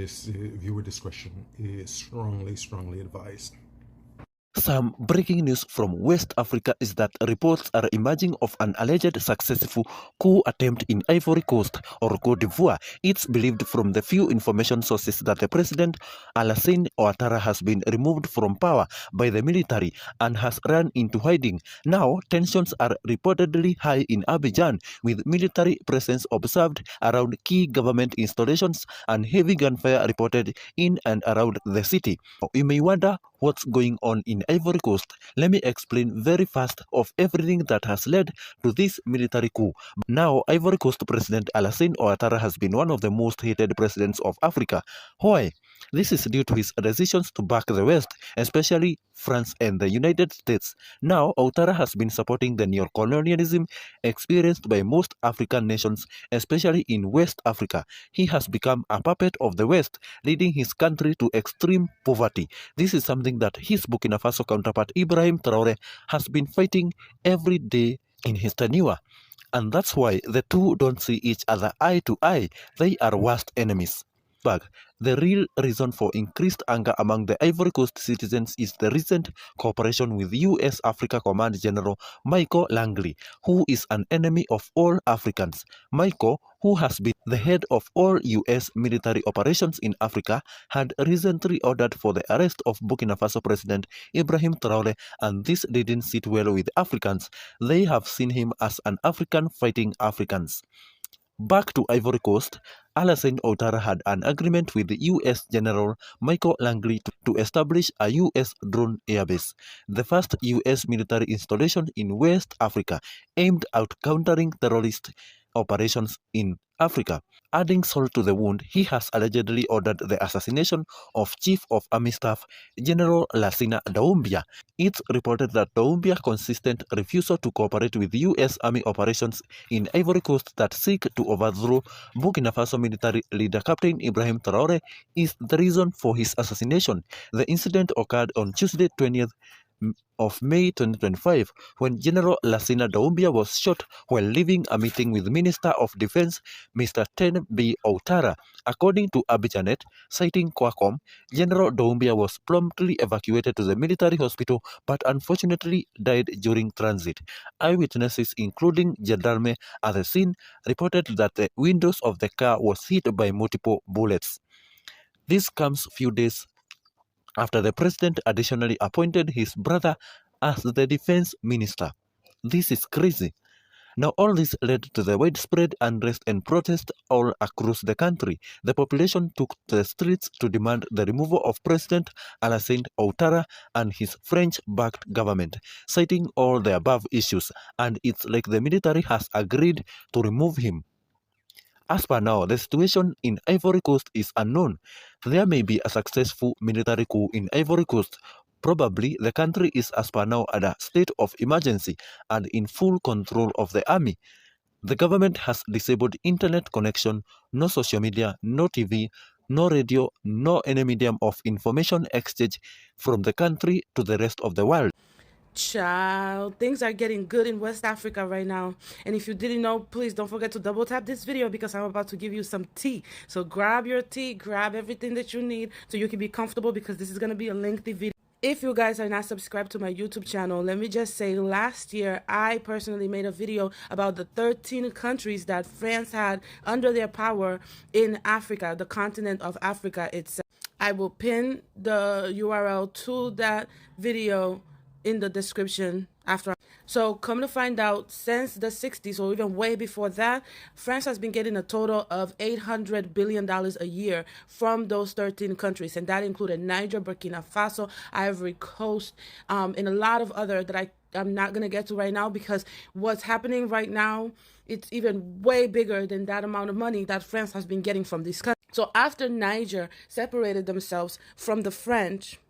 this, viewer discretion is strongly advised. Some breaking news from West Africa is that reports are emerging of an alleged successful coup attempt in Ivory Coast or Cote d'Ivoire. It's believed from the few information sources that the President Alassane Ouattara has been removed from power by the military and has run into hiding. Now, tensions are reportedly high in Abidjan, with military presence observed around key government installations and heavy gunfire reported in and around the city. You may wonder what's going on in Ivory Coast. Let me explain very fast of everything that has led to this military coup. Now, Ivory Coast President Alassane Ouattara has been one of the most hated presidents of Africa. Why? This is due to his decisions to back the West, especially France and the United States. Now, Ouattara has been supporting the neo-colonialism experienced by most African nations, especially in West Africa. He has become a puppet of the West, leading his country to extreme poverty. This is something that his Burkina Faso counterpart Ibrahim Traore has been fighting every day in his tenure. And that's why the two don't see each other eye to eye. They are worst enemies. But the real reason for increased anger among the Ivory Coast citizens is the recent cooperation with U.S. Africa Command General Michael Langley, who is an enemy of all Africans. Michael, who has been the head of all U.S. military operations in Africa, had recently ordered for the arrest of Burkina Faso President Ibrahim Traore, and this didn't sit well with Africans. They have seen him as an African fighting Africans. Back to Ivory Coast, Alassane Ouattara had an agreement with the U.S. General Michael Langley to establish a U.S. drone airbase, the first U.S. military installation in West Africa, aimed at countering terrorist operations in Africa. Adding salt to the wound, he has allegedly ordered the assassination of Chief of Army Staff General Lassina Doumbia. It's reported that Doumbia's consistent refusal to cooperate with U.S. Army operations in Ivory Coast that seek to overthrow Burkina Faso military leader Captain Ibrahim Traore is the reason for his assassination. The incident occurred on Tuesday, 20th of May 2025, when General Lassina Doumbia was shot while leaving a meeting with Minister of Defense Mr. Ten B. Ouattara. According to Abidjanet, citing Qualcomm, General Doumbia was promptly evacuated to the military hospital but unfortunately died during transit. Eyewitnesses, including gendarme at the scene, reported that the windows of the car was hit by multiple bullets. This comes few days after the president additionally appointed his brother as the defense minister. This is crazy. Now, all this led to the widespread unrest and protest all across the country. The population took to the streets to demand the removal of President Alassane Ouattara and his French-backed government, citing all the above issues, and it's like the military has agreed to remove him. As per now, the situation in Ivory Coast is unknown. There may be a successful military coup in Ivory Coast. Probably the country is as per now at a state of emergency and in full control of the army. The government has disabled internet connection, no social media, no TV, no radio, no any medium of information exchange from the country to the rest of the world. Child, things are getting good in West Africa right now. And if you didn't know, please don't forget to double tap this video because I'm about to give you some tea. So grab your tea, grab everything that you need so you can be comfortable because this is going to be a lengthy video. If you guys are not subscribed to my YouTube channel, let me just say last year I personally made a video about the 13 countries that France had under their power in Africa, the continent of Africa itself. I will pin the URL to that video in the description after. So come to find out, since the 60s or even way before that, France has been getting a total of $800 billion a year from those 13 countries, and that included Niger, Burkina Faso, Ivory Coast, and a lot of other that I'm not going to get to right now because what's happening right now, it's even way bigger than that amount of money that France has been getting from these countries. So after Niger separated themselves from the French,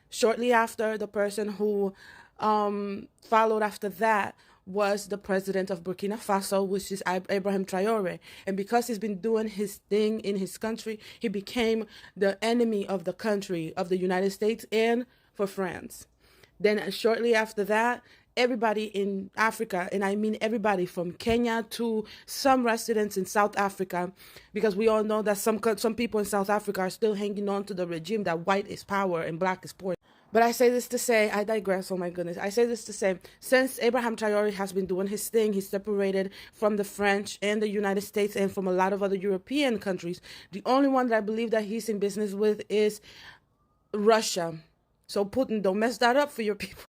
shortly after, the person who followed after that was the president of Burkina Faso, which is Ibrahim Traore. And because he's been doing his thing in his country, he became the enemy of the country, of the United States and for France. Then shortly after that, everybody in Africa, and I mean everybody from Kenya to some residents in South Africa, because we all know that some people in South Africa are still hanging on to the regime that white is power and black is poor. But I say this to say, I digress, oh my goodness. I say this to say, since Abraham Traore has been doing his thing, he's separated from the French and the United States and from a lot of other European countries. The only one that I believe that he's in business with is Russia. So Putin, don't mess that up for your people.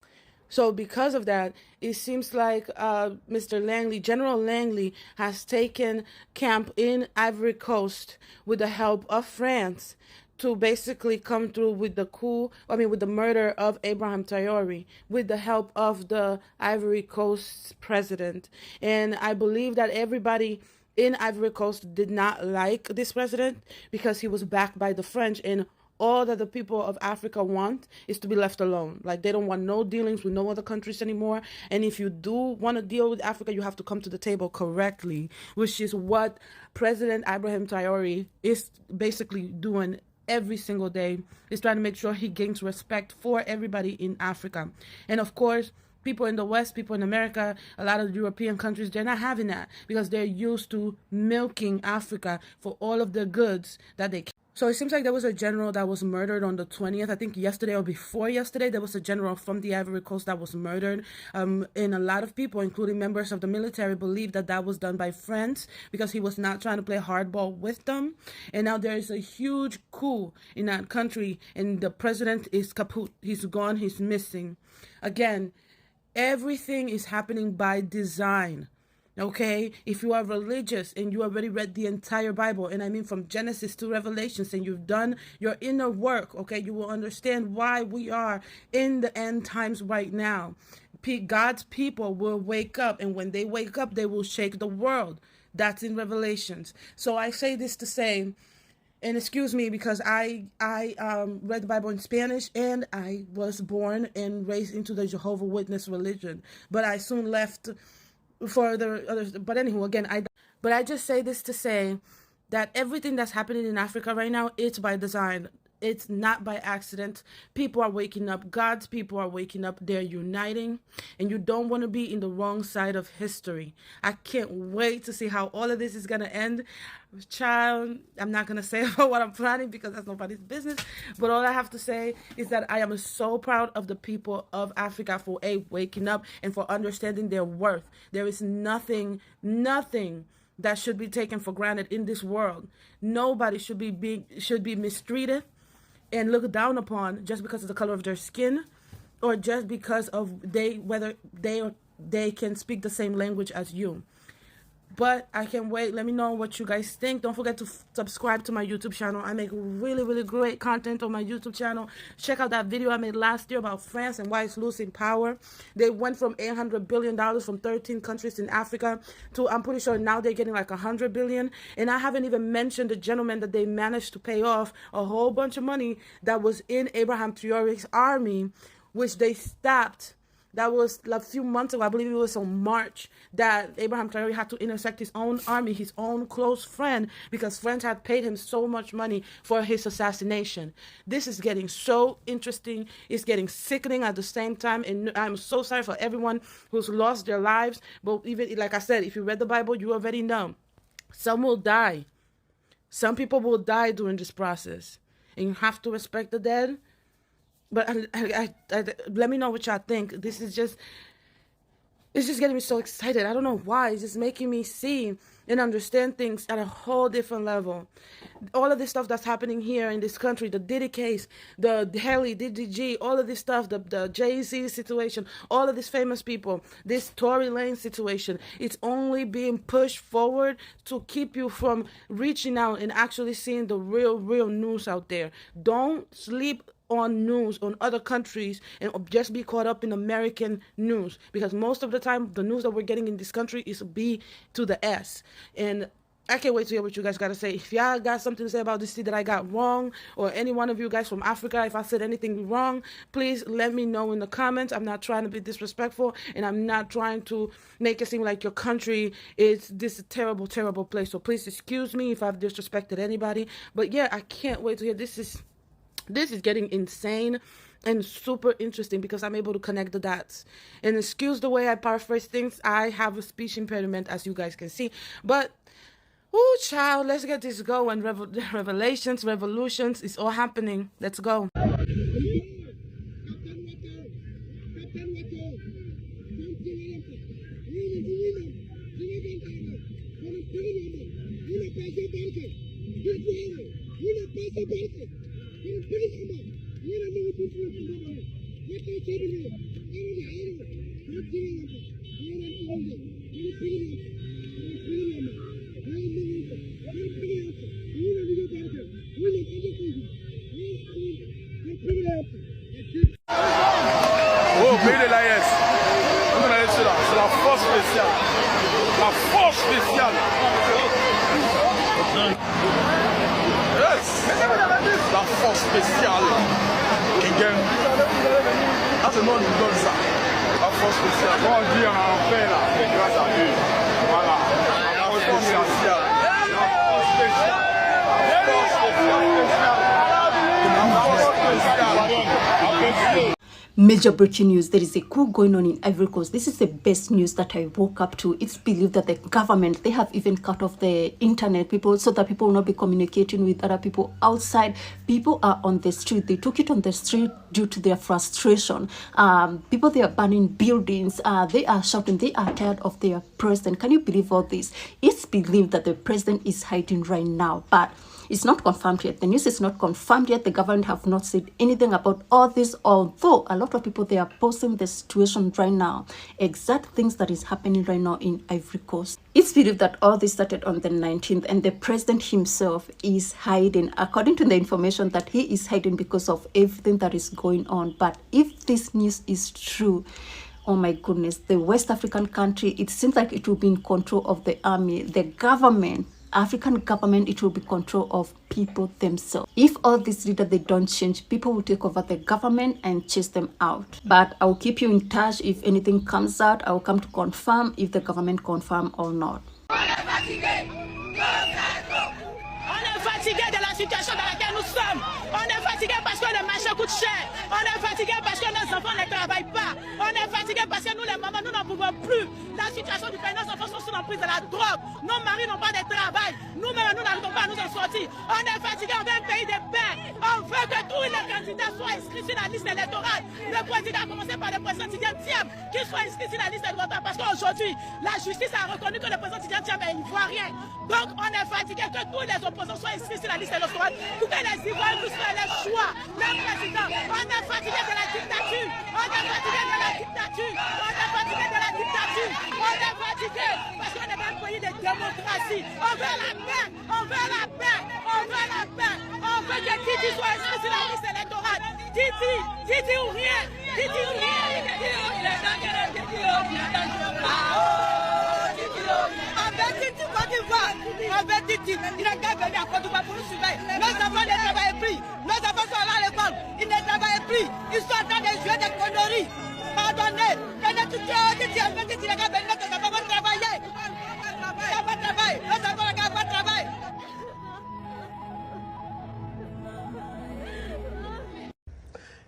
So because of that, it seems like Mr. Langley, General Langley, has taken camp in Ivory Coast with the help of France to basically come through with the coup, with the murder of Abraham Traore, with the help of the Ivory Coast president. And I believe that everybody in Ivory Coast did not like this president because he was backed by the French, and all that the people of Africa want is to be left alone. Like, they don't want no dealings with no other countries anymore. And if you do want to deal with Africa, you have to come to the table correctly, which is what President Ibrahim Traore is basically doing every single day, is trying to make sure he gains respect for everybody in Africa. And of course, people in the West, people in America, a lot of European countries, they're not having that because they're used to milking Africa for all of the goods that they can. So it seems like there was a general that was murdered on the 20th. I think yesterday or before yesterday, there was a general from the Ivory Coast that was murdered. And a lot of people, including members of the military, believe that that was done by France because he was not trying to play hardball with them. And now there is a huge coup in that country, and the president is kaput. He's gone. He's missing. Again, everything is happening by design. Okay, if you are religious and you already read the entire Bible, and I mean from Genesis to Revelations, and you've done your inner work, okay, you will understand why we are in the end times right now. God's people will wake up, and when they wake up, they will shake the world. That's in Revelations. So I say this to say, and excuse me, because I read the Bible in Spanish, and I was born and raised into the Jehovah's Witness religion, but I soon left for the others. But anywho, again, I just say this to say that everything that's happening in Africa right now, it's by design. It's not by accident. People are waking up. God's people are waking up. They're uniting. And you don't want to be in the wrong side of history. I can't wait to see how all of this is going to end. Child, I'm not going to say about what I'm planning because that's nobody's business. But all I have to say is that I am so proud of the people of Africa for waking up and for understanding their worth. There is nothing that should be taken for granted in this world. Nobody should be mistreated and looked down upon just because of the color of their skin, or just because of whether they can speak the same language as you. But I can't wait. Let me know what you guys think. Don't forget to subscribe to my YouTube channel. I make really, really great content on my YouTube channel. Check out that video I made last year about France and why it's losing power. They went from $800 billion from 13 countries in Africa to, I'm pretty sure now they're getting like $100 billion. And I haven't even mentioned the gentleman that they managed to pay off a whole bunch of money that was in Abraham Traore's army, which they stopped. That was a few months ago. I believe it was on March that Abraham Traore had to intersect his own army, his own close friend, because France had paid him so much money for his assassination. This is getting so interesting. It's getting sickening at the same time. And I'm so sorry for everyone who's lost their lives. But even, like I said, if you read the Bible, you already know. Some will die. Some people will die during this process. And you have to respect the dead. But let me know what y'all think. It's just getting me so excited. I don't know why. It's just making me see and understand things at a whole different level. All of this stuff that's happening here in this country, the Diddy case, the Haley, DDG, all of this stuff, the Jay-Z situation, all of these famous people, this Tory Lane situation, it's only being pushed forward to keep you from reaching out and actually seeing the real news out there. Don't sleep on news on other countries and just be caught up in American news, because most of the time the news that we're getting in this country is B to the S. And I can't wait to hear what you guys got to say. If y'all got something to say about this thing that I got wrong, or any one of you guys from Africa, if I said anything wrong, please let me know in the comments. I'm not trying to be disrespectful, and I'm not trying to make it seem like your country is this terrible place. So please excuse me if I've disrespected anybody. But yeah, I can't wait to hear. This is getting insane and super interesting because I'm able to connect the dots. And excuse the way I paraphrase things. I have a speech impediment, as you guys can see. But, oh, child, let's get this going. Revelations, revolutions, it's all happening. Let's go. Oh, pays de l'AES. On va aller sur là. C'est la force spéciale. La force spéciale. Yes. La force spéciale. Qui gagne. Ah, c'est moi qui donne ça. La force spéciale. Bon, on dit en paix là. Grâce à Dieu. Voilà. La force spéciale. La force spéciale. La force spéciale. La force spéciale. Major breaking news. There is a coup going on in Ivory Coast. This is the best news that I woke up to. It's believed that the government, they have even cut off the internet people so that people will not be communicating with other people outside. People are on the street. They took it on the street due to their frustration. People, they are burning buildings. They are shouting. They are tired of their president. Can you believe all this? It's believed that the president is hiding right now, but it's not confirmed yet. The news is not confirmed yet. The government have not said anything about all this, although a lot of people, they are posting the situation right now, exact things that is happening right now in Ivory Coast. It's believed that all this started on the 19th and the president himself is hiding, according to the information, that he is hiding because of everything that is going on. But if this news is true, oh my goodness, the West African country, it seems like it will be in control of the army, the government, African government. It will be control of people themselves. If all these leaders, they don't change, people will take over the government and chase them out. But I'll keep you in touch. If anything comes out, I'll come to confirm if the government confirm or not. On est fatigué de la situation dans laquelle nous sommes. On est fatigué parce que le marché coûte cher. On est fatigué parce que nos enfants ne travaillent pas. On est fatigué parce que nous, les mamans, nous n'en pouvons plus. La situation du pays, nos enfants sont sous l'emprise de la drogue. Nos maris n'ont pas de travail. Nous-mêmes, nous n'arrivons pas à nous en sortir. On est fatigué, on veut un pays de paix. On veut que tous les candidats soient inscrits sur la liste électorale. Le président, a commencé par le président Tidiane Thiam, qu'il soit inscrit sur la liste électorale. Parce qu'aujourd'hui, la justice a reconnu que le président Tidiane Thiam est ivoirien. Donc, on est fatigué que tous les opposants soient inscrits sur la liste électorale pour que les Ivoiriens puissent faire les choix. Le président, on est fatigué de la dictature. On est fatigué de la dictature. On est fatigué de la dictature. On est fatigué parce qu'on est dans un pays de démocratie. On veut la paix. On veut la paix. On veut la paix. On veut que Titi soit inscrit sur la liste électorale. Titi ou rien. Titi ou rien. Avec Titi, Côte d'Ivoire. Avec Titi, il n'a qu'à venir à Côte d'Ivoire pour nous surveiller. Nos enfants ne travaillent plus. Nos enfants sont là à l'école. Ils ne travaillent plus. Ils sont en train de jouer des conneries. Pardonnez. Titi, avec Titi, il n'a qu'à venir. Nos enfants vont travailler. Ça va travailler. Nos enfants n'ont pas travailler.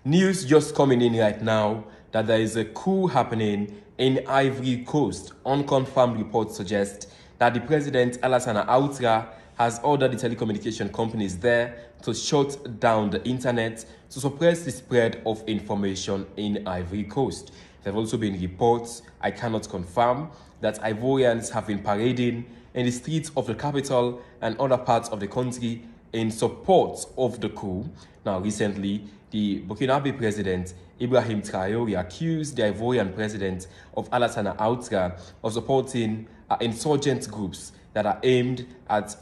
News just coming in right now that there is a coup happening in Ivory Coast. Unconfirmed reports suggest that the president, Alassane Ouattara, has ordered the telecommunication companies there to shut down the internet to suppress the spread of information in Ivory Coast. There have also been reports, I cannot confirm, that Ivorians have been parading in the streets of the capital and other parts of the country in support of the coup. Now, recently, the Burkinabe president, Ibrahim Traoré, accused the Ivorian president of Alassane Ouattara of supporting insurgent groups that are aimed at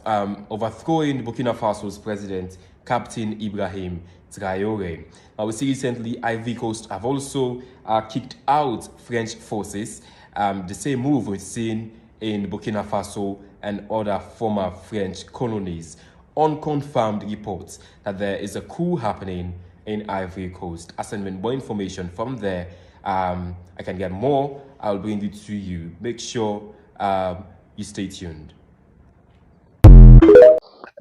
overthrowing Burkina Faso's president, Captain Ibrahim Traoré. Now, we see recently Ivory Coast have also kicked out French forces. The same move we've seen in Burkina Faso and other former French colonies. Unconfirmed reports that there is a coup happening in Ivory Coast. As and when more information from there, I can get more, I'll bring it to you. Make sure you stay tuned.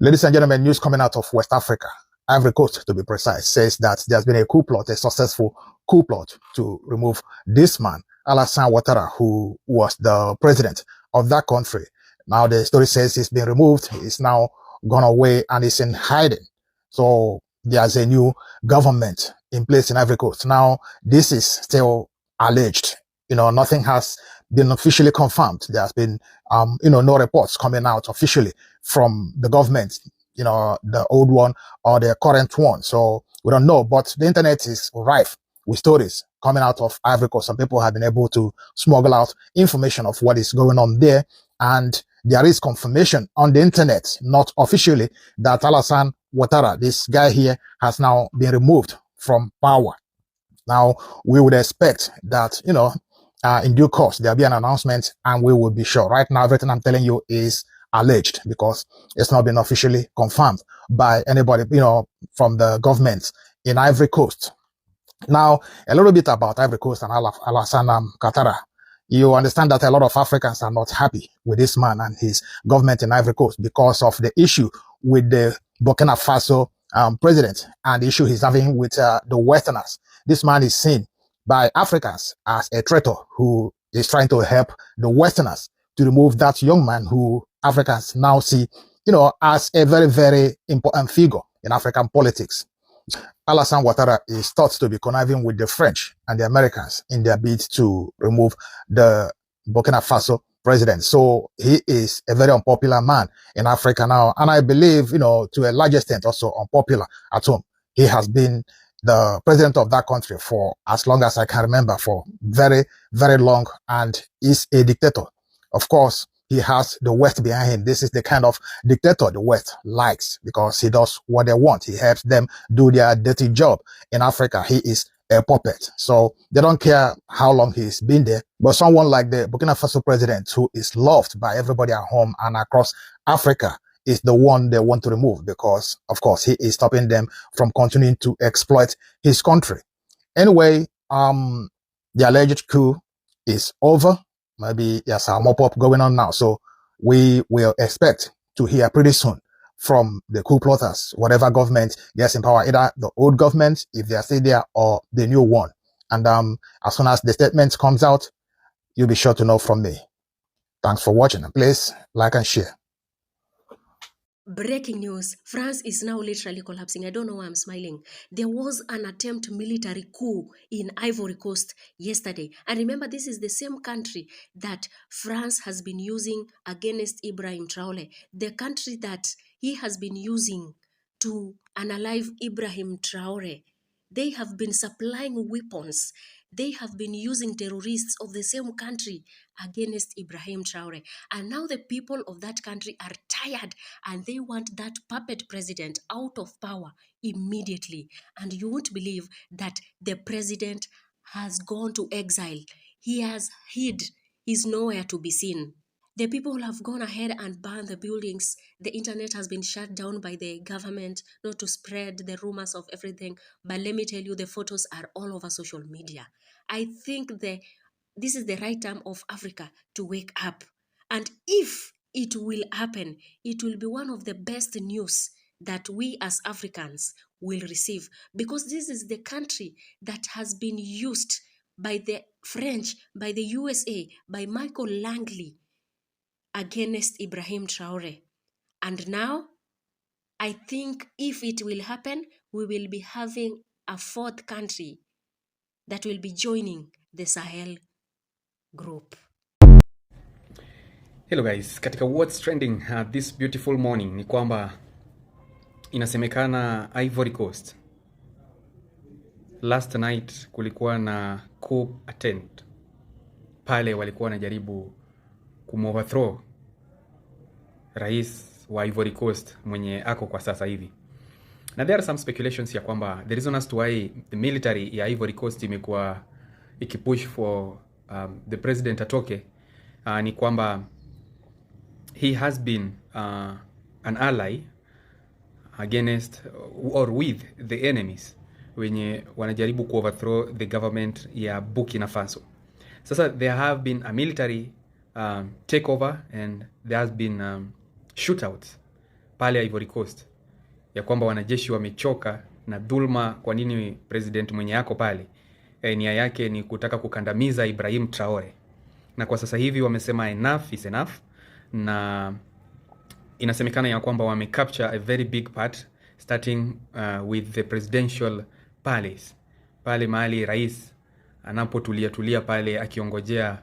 Ladies and gentlemen, news coming out of West Africa. Ivory Coast to be precise, says that there's been a coup plot, a successful coup plot to remove this man, Alassane Ouattara, who was the president of that country. Now the story says he's been removed, he's now gone away and is in hiding. So there's a new government in place in Ivory Coast. Now this is still alleged. Nothing has been officially confirmed. There's been, no reports coming out officially from the government, the old one or the current one. So we don't know, but the internet is rife with stories coming out of Ivory Coast. Some people have been able to smuggle out information of what is going on there. And there is confirmation on the internet, not officially, that Alassane Ouattara, this guy here, has now been removed from power. Now, we would expect that, in due course, there'll be an announcement and we will be sure. Right now, everything I'm telling you is alleged because it's not been officially confirmed by anybody, from the government in Ivory Coast. Now, a little bit about Ivory Coast and Alassane Ouattara. You understand that a lot of Africans are not happy with this man and his government in Ivory Coast because of the issue with the Burkina Faso president and the issue he's having with the Westerners. This man is seen by Africans as a traitor who is trying to help the Westerners to remove that young man who Africans now see, as a very, very important figure in African politics. Alassane Ouattara is thought to be conniving with the French and the Americans in their bid to remove the Burkina Faso president. So he is a very unpopular man in Africa now. And I believe, to a large extent also unpopular at home. He has been the president of that country for as long as I can remember, for very, very long, and is a dictator. Of course, he has the West behind him. This is the kind of dictator the West likes because he does what they want. He helps them do their dirty job. In Africa, he is a puppet. So they don't care how long he's been there. But someone like the Burkina Faso president, who is loved by everybody at home and across Africa, is the one they want to remove because, of course, he is stopping them from continuing to exploit his country. Anyway, the alleged coup is over. Maybe there's a mop-up going on now. So we will expect to hear pretty soon from the coup plotters, whatever government gets in power, either the old government, if they are still there, or the new one. And as soon as the statement comes out, you'll be sure to know from me. Thanks for watching. And please like and share. Breaking news, France is now literally collapsing. I don't know why I'm smiling. There was an attempt military coup in Ivory Coast yesterday. And remember, this is the same country that France has been using against Ibrahim Traoré. The country that he has been using to unalive Ibrahim Traoré. They have been supplying weapons. They have been using terrorists of the same country against Ibrahim Traoré. And now the people of that country are tired and they want that puppet president out of power immediately. And you won't believe that the president has gone to exile. He has hid. He's nowhere to be seen. The people have gone ahead and burned the buildings. The internet has been shut down by the government not to spread the rumors of everything. But let me tell you, the photos are all over social media. I think this is the right time of Africa to wake up. And if it will happen, it will be one of the best news that we as Africans will receive. Because this is the country that has been used by the French, by the USA, by Michael Langley, against Ibrahim Traoré. And now, I think if it will happen, we will be having a fourth country that will be joining the Sahel group. Hello guys, katika what's trending this beautiful morning ni kwamba inasemekana Ivory Coast last night kulikuwa na coup attempt. Pale walikuwa wanajaribu kumoverthrow rais wa Ivory Coast mwenye ako kwa sasa hivi. Na there are some speculations ya kwamba the reason as to why the military ya Ivory Coast imekuwa ikipush for the president atoke ni kwamba he has been an ally against or with the enemies wenye wanajaribu ku overthrow the government ya Burkina Faso. Sasa there have been a military takeover and there has been shootouts pale Ivory Coast ya kwamba wanajeshi wamechoka na dhulma. Kwa nini president mwenye yako pale nia yake ni kutaka kukandamiza Ibrahim Traore, na kwa sasa hivi wamesema enough is enough, na inasemekana ya kwamba wamecapture a very big part starting with the presidential palace, pale mahali rais anapotulia pale akiongojea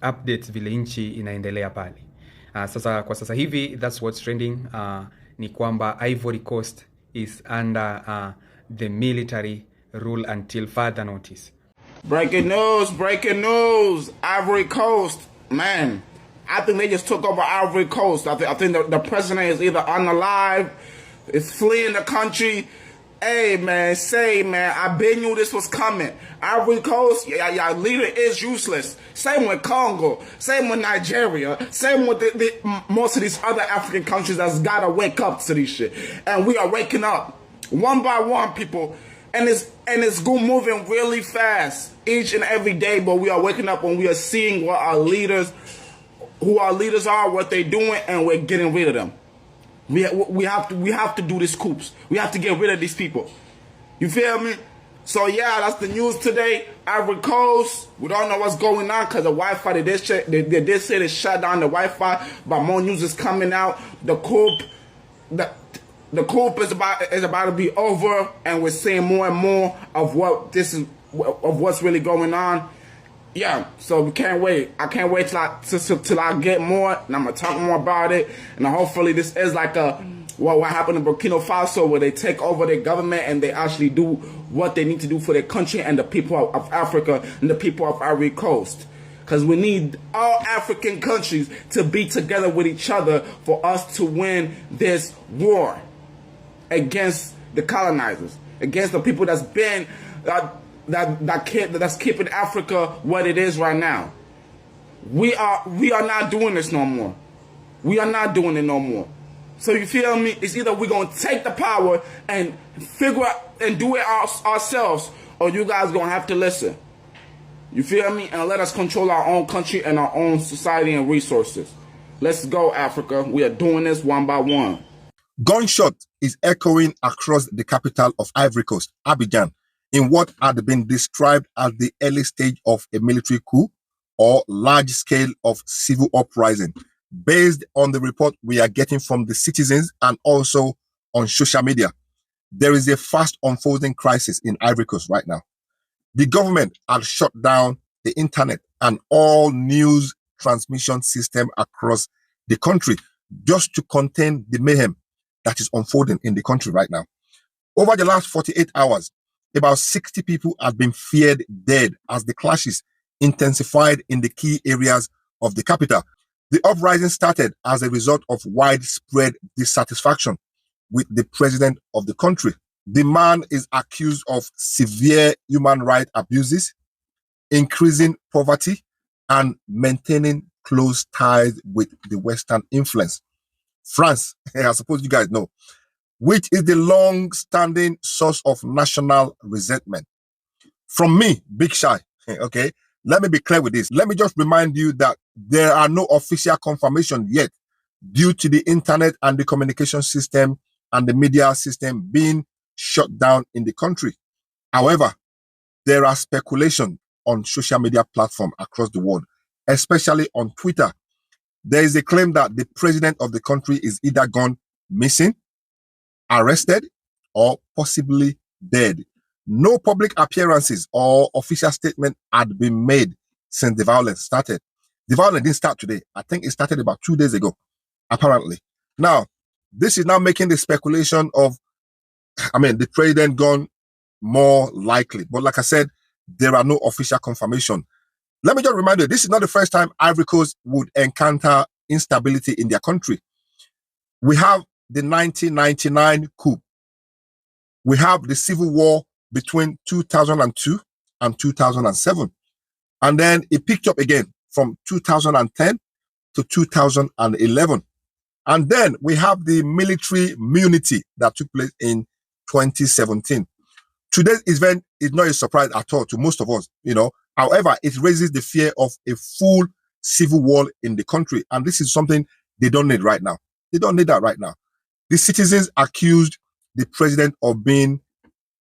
updates vile nchi inaendelea pale. Sasa kwa sasa hivi that's what's trending, ni kwamba Ivory Coast is under the military rule until further notice. Breaking news, Ivory Coast, man. I think they just took over Ivory Coast. I think the president is either unalive, is fleeing the country. Hey, man, I been knew this was coming. Ivory Coast, your leader is useless. Same with Congo, same with Nigeria, same with most of these other African countries that's gotta wake up to this shit. And we are waking up, one by one, people. And it's moving really fast each and every day, but we are waking up and we are seeing what who our leaders are, what they're doing, and we're getting rid of them. We have to do these coups. We have to get rid of these people. You feel me? So yeah, that's the news today. Ivory Coast, we don't know what's going on because the Wi-Fi, they did say they shut down the Wi-Fi, but more news is coming out. The coup is about to be over, and we're seeing more and more of what's really going on. Yeah, so we can't wait. I can't wait till I get more, and I'm gonna talk more about it. And hopefully, this is like what happened in Burkina Faso, where they take over their government and they actually do what they need to do for their country and the people of Africa and the people of Ivory Coast. Because we need all African countries to be together with each other for us to win this war against the colonizers, against the people that's been that's keeping Africa what it is right now. We are not doing this no more. We are not doing it no more. So you feel me? It's either we're gonna take the power and figure out and do it ourselves, or you guys gonna have to listen. You feel me? And let us control our own country and our own society and resources. Let's go, Africa. We are doing this one by one. Gunshot is echoing across the capital of Ivory Coast, Abidjan, in what had been described as the early stage of a military coup or large scale of civil uprising, based on the report we are getting from the citizens and also on social media. There is a fast unfolding crisis in Ivory Coast right now. The government has shut down the internet and all news transmission system across the country just to contain the mayhem that is unfolding in the country right now. Over the last 48 hours, about 60 people have been feared dead as the clashes intensified in the key areas of the capital. The uprising started as a result of widespread dissatisfaction with the president of the country. The man is accused of severe human rights abuses, increasing poverty, and maintaining close ties with the Western influence. France, I suppose you guys know, which is the long-standing source of national resentment. From me, Big Shy, okay, let me be clear with this. Let me just remind you that there are no official confirmation yet due to the internet and the communication system and the media system being shut down in the country. However, there are speculation on social media platforms across the world, especially on Twitter. There is a claim that the president of the country is either gone missing, arrested, or possibly dead. No public appearances or official statement had been made since the violence started. The violence didn't start today. I think it started about 2 days ago, apparently. Now, this is now making the speculation of, the president gone more likely. But like I said, there are no official confirmation. Let me just remind you, this is not the first time Ivory Coast would encounter instability in their country. We have the 1999 coup. We have the civil war between 2002 and 2007. And then it picked up again from 2010 to 2011. And then we have the military immunity that took place in 2017. Today's event is not a surprise at all to most of us, However, it raises the fear of a full civil war in the country. And this is something they don't need right now. They don't need that right now. The citizens accused the president of being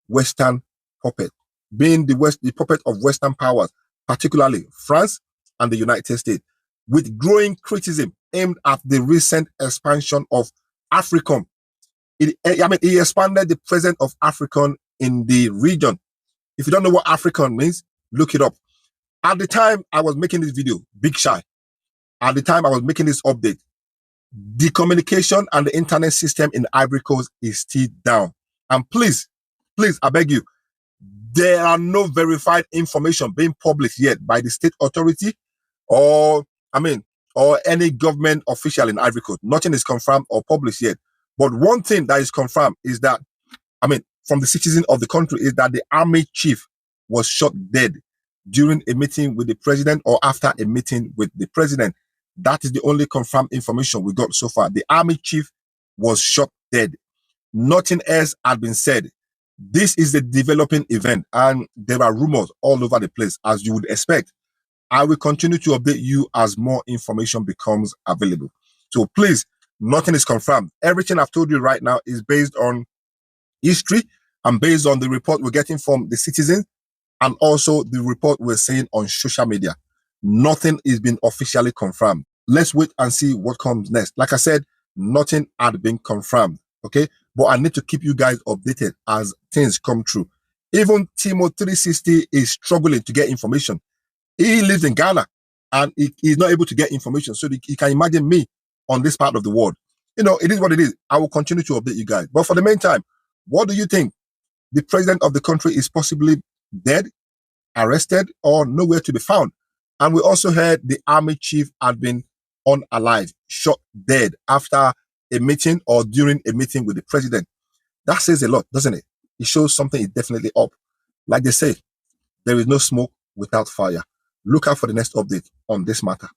Western puppet, being the puppet of Western powers, particularly France and the United States, with growing criticism aimed at the recent expansion of AFRICOM. He expanded the presence of AFRICOM in the region. If you don't know what AFRICOM means, look it up. At the time I was making this video, Big Shy, at the time I was making this update, the communication and the internet system in Ivory Coast is still down. And please, I beg you, there are no verified information being published yet by the state authority or any government official in Ivory Coast. Nothing is confirmed or published yet. But one thing that is confirmed is that, from the citizens of the country, is that the army chief was shot dead during a meeting with the president or after a meeting with the president. That is the only confirmed information we got so far. The army chief was shot dead. Nothing else had been said. This is a developing event and there are rumors all over the place, as you would expect. I will continue to update you as more information becomes available. So please, nothing is confirmed. Everything I've told you right now is based on history and based on the report we're getting from the citizens and also the report we're seeing on social media. Nothing is being officially confirmed. Let's wait and see what comes next. Like I said, nothing had been confirmed, okay? But I need to keep you guys updated as things come true. Even Timo 360 is struggling to get information. He lives in Ghana and he's not able to get information. So you can imagine me on this part of the world. It is what it is. I will continue to update you guys. But for the meantime, what do you think? The president of the country is possibly dead, arrested, or nowhere to be found. And we also heard the army chief had been unalive, shot dead after a meeting or during a meeting with the president. That says a lot, doesn't it? It shows something is definitely up. Like they say, there is no smoke without fire. Look out for the next update on this matter.